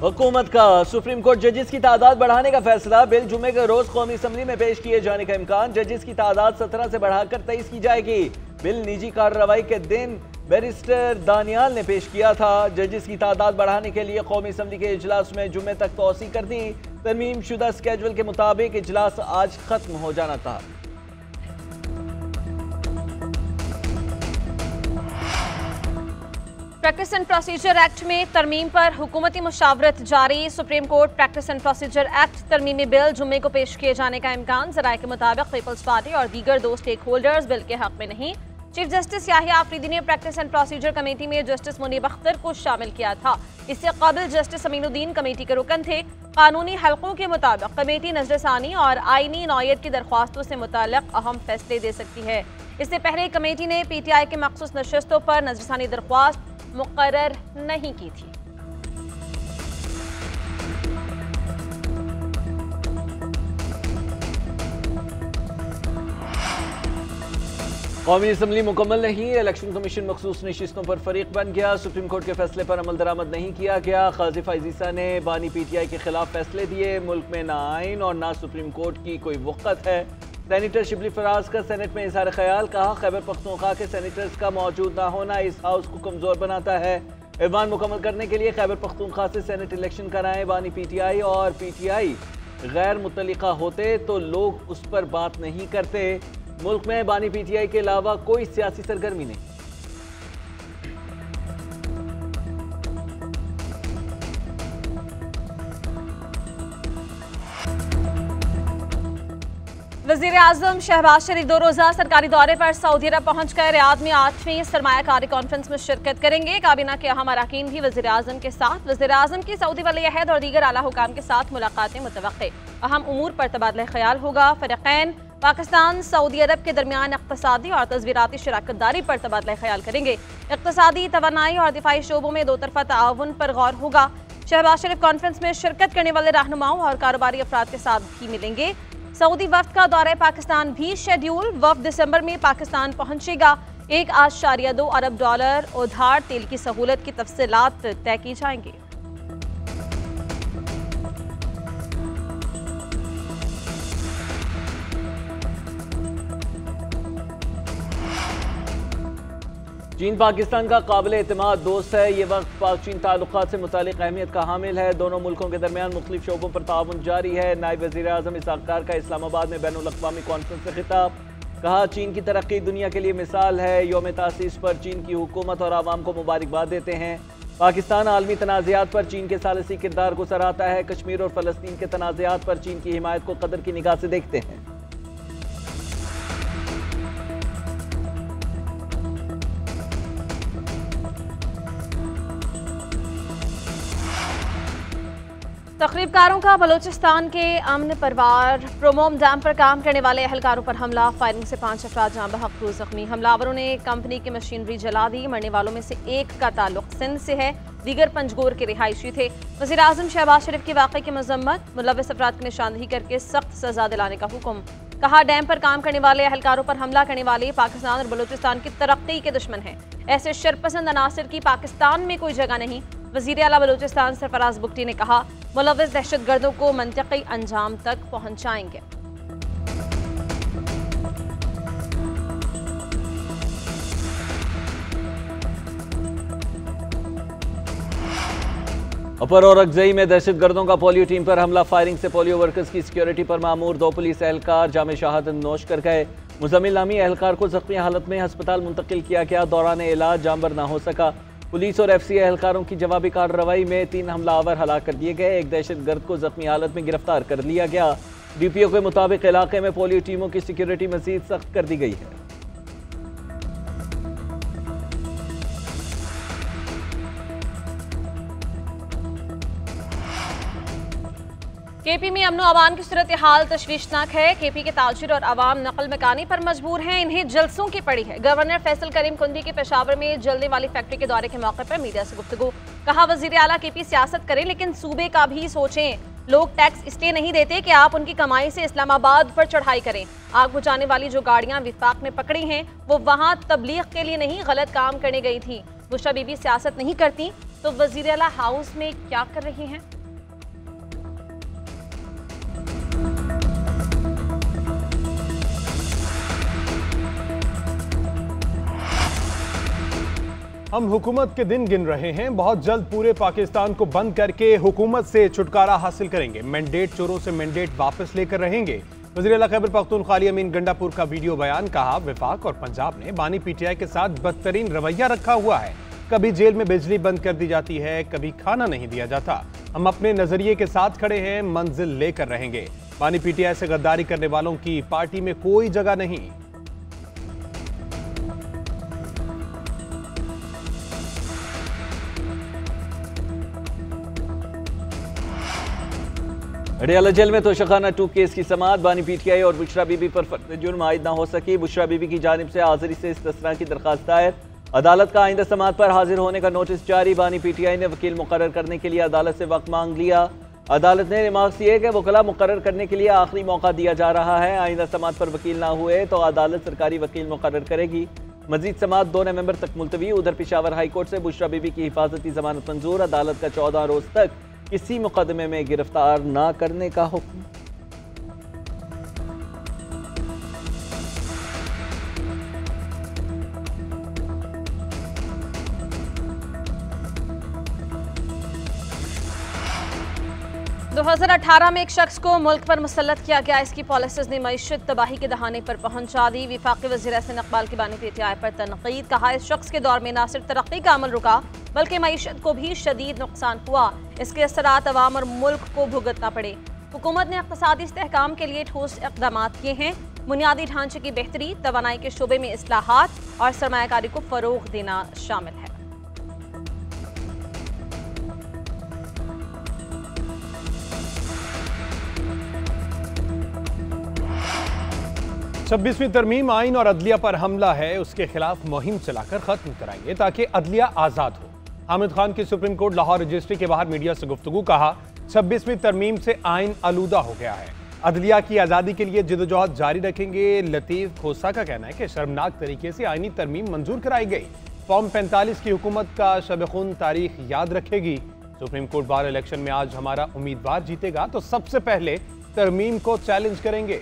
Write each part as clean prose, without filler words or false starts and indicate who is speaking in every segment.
Speaker 1: हुकूमत का supreme court जजेस की तादाद बढ़ाने का फैसला। बिल जुमे के रोज कौमी असम्बली में पेश किए जाने का इम्कान। जजेस की तादाद 17 से बढ़ाकर 23 की जाएगी। बिल निजी कार्रवाई के दिन बैरिस्टर दानियाल ने पेश किया था। जजेस की तादाद बढ़ाने के लिए कौमी असम्बली के इजलास में जुमे तक तोसी कर दी। तरमीम शुदा स्केजुअल के मुताबिक इजलास आज खत्म हो जाना था।
Speaker 2: प्रैक्टिस एंड प्रोसीजर एक्ट में तरमीम पर हुकूमती मुशावरत जारी। Supreme court practice and procedure act तरमीमी बिल जुम्मे को पेश किए जाने का इम्कान। जराये के मुताबिक पीपल्स पार्टी और दीगर दो स्टेक होल्डर्स बिल के हक में नहीं। चीफ जस्टिस याहिया आफरीदी ने प्रैक्टिस एंड प्रोसीजर कमेटी में जस्टिस मुनीब अख्तर को शामिल किया था। इससे कबल जस्टिस अमीनुद्दीन कमेटी के रुकन थे। कानूनी हलकों के मुताबिक कमेटी नजरसानी और आईनी नौयत की दरख्वास्तों से मुताल्लिक अहम फैसले दे सकती है। इससे पहले कमेटी ने PTI के मखसूस नशस्तों पर नजरसानी दरख्वास्त मुकर्रर नहीं की थी।
Speaker 1: कौमी असम्बली मुकम्मल नहीं। इलेक्शन कमीशन मखसूस नशिस्तों पर फरीक बन गया। सुप्रीम कोर्ट के फैसले पर अमल दरामद नहीं किया गया। काजी फाइजीसा ने बानी PTI के खिलाफ फैसले दिए। मुल्क में ना आइन और ना सुप्रीम कोर्ट की कोई वक़्त है। सेनेटर शिबली फराज का सेनेट में इजहार ख्याल। कहा खैबर पख्तूनख्वा के सेनेटर्स का मौजूद ना होना इस हाउस को कमजोर बनाता है। ऐवान मुकम्मल करने के लिए खैबर पख्तूनख्वा से सेनेट इलेक्शन कराएं। बानी PTI और PTI गैर मुतल्लिका होते तो लोग उस पर बात नहीं करते। मुल्क में बानी PTI के अलावा कोई सियासी सरगर्मी नहीं।
Speaker 2: वज़ीर आज़म शहबाज शरीफ 2 रोज़ा सरकारी दौरे पर सऊदी अरब पहुंचकर रियाद में 8वीं सरमायाकारी कॉन्फ्रेंस में शिरकत करेंगे। काबीना के अहम अरकान भी वज़ीर आज़म के साथ। वज़ीर आज़म की सऊदी वली अहद और दीगर आला हुकाम के साथ मुलाकातें मुतवक्के। अहम उमूर पर तबादला ख्याल होगा। फ़रीक़ैन पाकिस्तान सऊदी अरब के दरमियान इक़्तिसादी और तस्वीराती शराकत दारी पर तबादला ख्याल करेंगे। इक़्तिसादी, तवानाई और दिफाई शोबों में दो तरफ़ा ताउन पर गौर होगा। शहबाज शरीफ कॉन्फ्रेंस में शिरकत करने वाले रहनुमाओं और कारोबारी अफराद के साथ भी मिलेंगे। सऊदी वफ्द का दौरा पाकिस्तान भी शेड्यूल। वफ्द दिसंबर में पाकिस्तान पहुंचेगा। 1.2 अरब डॉलर उधार तेल की सहूलत की तफसीलात तय की जाएंगी।
Speaker 1: चीन पाकिस्तान का काबिल एतमाद दोस्त है। ये वक्त पाक चीन ताल्लुकात से मुतालिक अहमियत का हामिल है। दोनों मुल्कों के दरमियान मुख्तलिफ शोबों पर ताउन जारी है। नायब वज़ीर आज़म इसहाक़ डार का इस्लामाबाद में बैनुल अक़वामी कॉन्फ्रेंस में खिताब। कहा चीन की तरक्की दुनिया के लिए मिसाल है। यौम तासीस पर चीन की हुकूमत और आवाम को मुबारकबाद देते हैं। पाकिस्तान आलमी तनाज़ात पर चीन के सालिसी किरदार को सराहता है। कश्मीर और फ़लस्तीन के तनाज़ात पर चीन की हिमायत को कदर की निगाह से देखते हैं।
Speaker 2: तकरीबकारों का बलोचिस्तान के अमन परवार प्रोमोम डैम पर काम करने वाले एहलकारों पर हमला। फायरिंग से 5 अफराद जाँ बहक, 2 जख्मी। हमलावरों ने कंपनी की मशीनरी जला दी। मरने वालों में से एक का ताल्लुक सिंध से है, दीगर पंजगोर के रिहायशी थे। वज़ीर आज़म शहबाज शरीफ के वाक़े की मजम्मत। मुलव्विस अफराद की निशानदही करके सख्त सजा दिलाने का हुक्म। कहा डैम पर काम करने वाले एहलकारों पर हमला करने वाले पाकिस्तान और बलोचिस्तान की तरक्की के दुश्मन हैं। ऐसे शरपसंद अनासर की पाकिस्तान में कोई जगह नहीं। वज़ीर आला बलूचिस्तान सरफराज बुगटी ने कहा मुलव्विस दहशतगर्दों को मंतकी अंजाम तक पहुंचाएंगे।
Speaker 1: अपर और अगजई में दहशतगर्दों का पोलियो टीम पर हमला। फायरिंग से पोलियो वर्कर्स की सिक्योरिटी पर मामूर 2 पुलिस एहलकार जामे शहादत नोश कर गए। मुजम्मिल नामी एहलकार को जख्मी हालत में अस्पताल मुंतकिल किया गया। दौरान इलाज जानबर ना हो सका। पुलिस और FC एहलकारों की जवाबी कार्रवाई में 3 हमलावर हलाक कर दिए गए। एक दहशतगर्द को जख्मी हालत में गिरफ्तार कर लिया गया। DPO के मुताबिक इलाके में पोलियो टीमों की सिक्योरिटी मजीद सख्त कर दी गई है।
Speaker 2: KP में अमनो अमान की सूरत हाल तशवीशनाक है। KP के ताजिर और अवाम नकल मकानी पर मजबूर हैं। इन्हें जलसों की पड़ी है। गवर्नर फैसल करीम कुंदी के पेशावर में जलने वाली फैक्ट्री के दौरे के मौके पर मीडिया से गुफ्तगू। कहा वजीर आला KP सियासत करें लेकिन सूबे का भी सोचें। लोग टैक्स इसलिए नहीं देते कि आप उनकी कमाई से इस्लामाबाद पर चढ़ाई करें। आग बुझाने वाली जो गाड़ियां विफाक ने पकड़ी हैं वो वहां तबलीग के लिए नहीं गलत काम करने गई थी। बुशरा बीबी सियासत नहीं करती तो वजीर आला हाउस में क्या कर रही हैं?
Speaker 3: हम हुकूमत के दिन गिन रहे हैं, बहुत जल्द पूरे पाकिस्तान को बंद करके हुकूमत से छुटकारा हासिल करेंगे। मैंडेट चोरों से मैंडेट वापस लेकर रहेंगे। वज़ीर आला खैबर पख्तूनख्वा अली अमीन गंडापुर का वीडियो बयान। कहा, वफाक और पंजाब ने बानी पीटीआई के साथ बदतरीन रवैया रखा हुआ है। कभी जेल में बिजली बंद कर दी जाती है, कभी खाना नहीं दिया जाता। हम अपने नजरिए के साथ खड़े हैं, मंजिल लेकर रहेंगे। बानी पीटीआई से गद्दारी करने वालों की पार्टी में कोई जगह नहीं।
Speaker 1: अडियाला जेल में तोशाखाना 2 केस की समाअत। बानी पीटीआई और बुशरा बीबी पर फर्द जुर्म आयद न हो सकी। बुशरा बीबी की जानिब से हाजिरी से इस्तिस्ना की दरखास्त दायर। अदालत का आइंदा समाअत पर हाजिर होने का नोटिस जारी। बानी पीटीआई ने वकील मुकर्रर करने के लिए अदालत से वक्त मांग लिया। अदालत ने रिमार्क्स दिए कि वकला मुकर्रर करने के लिए आखिरी मौका दिया जा रहा है। आइंदा समाअत पर वकील ना हुए तो अदालत सरकारी वकील मुकर्रर करेगी। मजीद समाअत 2 नवंबर तक मुलतवी। उधर पेशावर हाई कोर्ट से बुशरा बीबी की हिफाजती जमानत मंजूर। अदालत का 14 रोज तक किसी मुकदमे में गिरफ्तार ना करने का हुक्म।
Speaker 2: दो 2018 में एक शख्स को मुल्क पर मुसल्लत किया गया। इसकी पॉलिसीज ने मईशत तबाही के दहाने पर पहुंचा दी। वफाकी वज़ीर एहसन इकबाल की बानी पीटीआई पर तनकीद। कहा, इस शख्स के दौर में न सिर्फ तरक्की का अमल रुका बल्कि मईशत को भी शदीद नुकसान हुआ। इसके असरात अवाम और मुल्क को भुगतना पड़े। हुकूमत ने इक़्तिसादी इस्तेहकाम के लिए ठोस इक़दाम किए हैं। बुनियादी ढांचे की बेहतरी, तवानाई के शोबे में इस्लाहात और सरमायाकारी को फ़रोग़ देना शामिल है।
Speaker 3: 26वीं तरमीम आइन और अदलिया पर हमला है, उसके खिलाफ मुहिम चलाकर खत्म कराएंगे ताकि अदलिया आजाद हो। हामिद खान की सुप्रीम कोर्ट लाहौर रजिस्ट्री के बाहर मीडिया से गुफ्तगू। कहा, 26वीं तरमीम से आइन आलूदा हो गया है। अदलिया की आज़ादी के लिए जिदोजहद जारी रखेंगे। लतीफ खोसा का कहना है कि शर्मनाक तरीके से आइनी तरमीम मंजूर कराई गई। फॉर्म 45 की हुकूमत का शब खून तारीख याद रखेगी। सुप्रीम कोर्ट बार इलेक्शन में आज हमारा उम्मीदवार जीतेगा तो सबसे पहले तरमीम को चैलेंज करेंगे।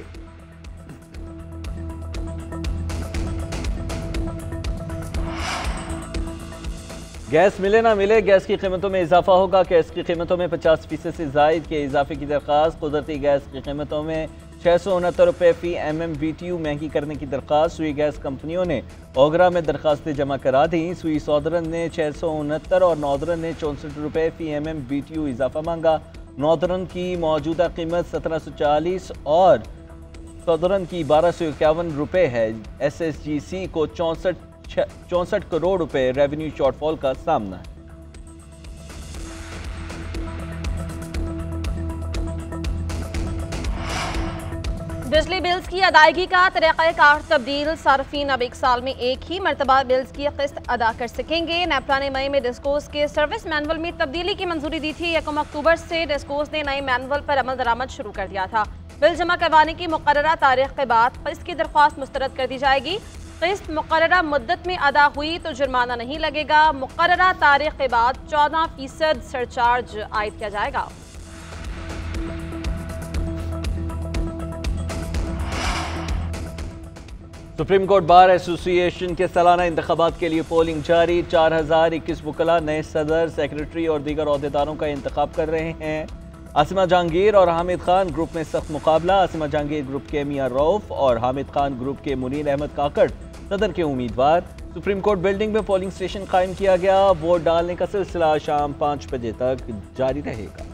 Speaker 1: गैस मिले ना मिले, गैस की कीमतों में इजाफा होगा। गैस की कीमतों में 50% से जायद के इजाफे की दरख्वास्त। कुदरती गैस की कीमतों में 669 रुपये फी MMBTU महंगी करने की दरख्वास्त। सुई गैस कंपनियों ने ओगरा में दरख्वास्तें जमा करा दी। सुई सौदरन ने 669 और नॉर्दर्न ने 64 रुपये फी MMBTU इजाफा मांगा। नॉर्दर्न की मौजूदा कीमत 1740 और सौदरन की 1251 रुपये है। SSGC को 64 करोड़ रुपए रेवेन्यू शॉर्टफॉल का सामना है।
Speaker 2: बिजली बिल्स की अदायगी का तरीक़ाकार तब्दील। सार्फिन अब 1 साल में एक ही मरतबा बिल्स की किस्त अदा कर सकेंगे। नेपरा ने मई में डिस्कोस के सर्विस मैनुअल में तब्दीली की मंजूरी दी थी। 1 अक्टूबर से डिस्कोस ने नए मैनुअल पर अमल दरामद शुरू कर दिया था। बिल जमा करवाने की मुकर्ररा तारीख के बाद किस्त की दरख्वास्त मुस्तरद कर दी जाएगी। किस्त मुकर्ररा मुद्दत में अदा हुई तो जुर्माना नहीं लगेगा। मुकर्ररा तारीख के बाद 14% सरचार्ज आयद किया जाएगा।
Speaker 1: सुप्रीम कोर्ट बार एसोसिएशन के सालाना इंतखाबात के लिए पोलिंग जारी। 4021 वकला नए सदर, सेक्रेटरी और दीगर अहदेदारों का इंतखाब कर रहे हैं। आसिमा जहांगीर और हामिद खान ग्रुप में सख्त मुकाबला। आसिमा जहांगीर ग्रुप के मियां रऊफ और हामिद खान ग्रुप के मुनीर अहमद काकड़ सदर के उम्मीदवार। सुप्रीम कोर्ट बिल्डिंग में पोलिंग स्टेशन कायम किया गया। वोट डालने का सिलसिला शाम 5 बजे तक जारी रहेगा।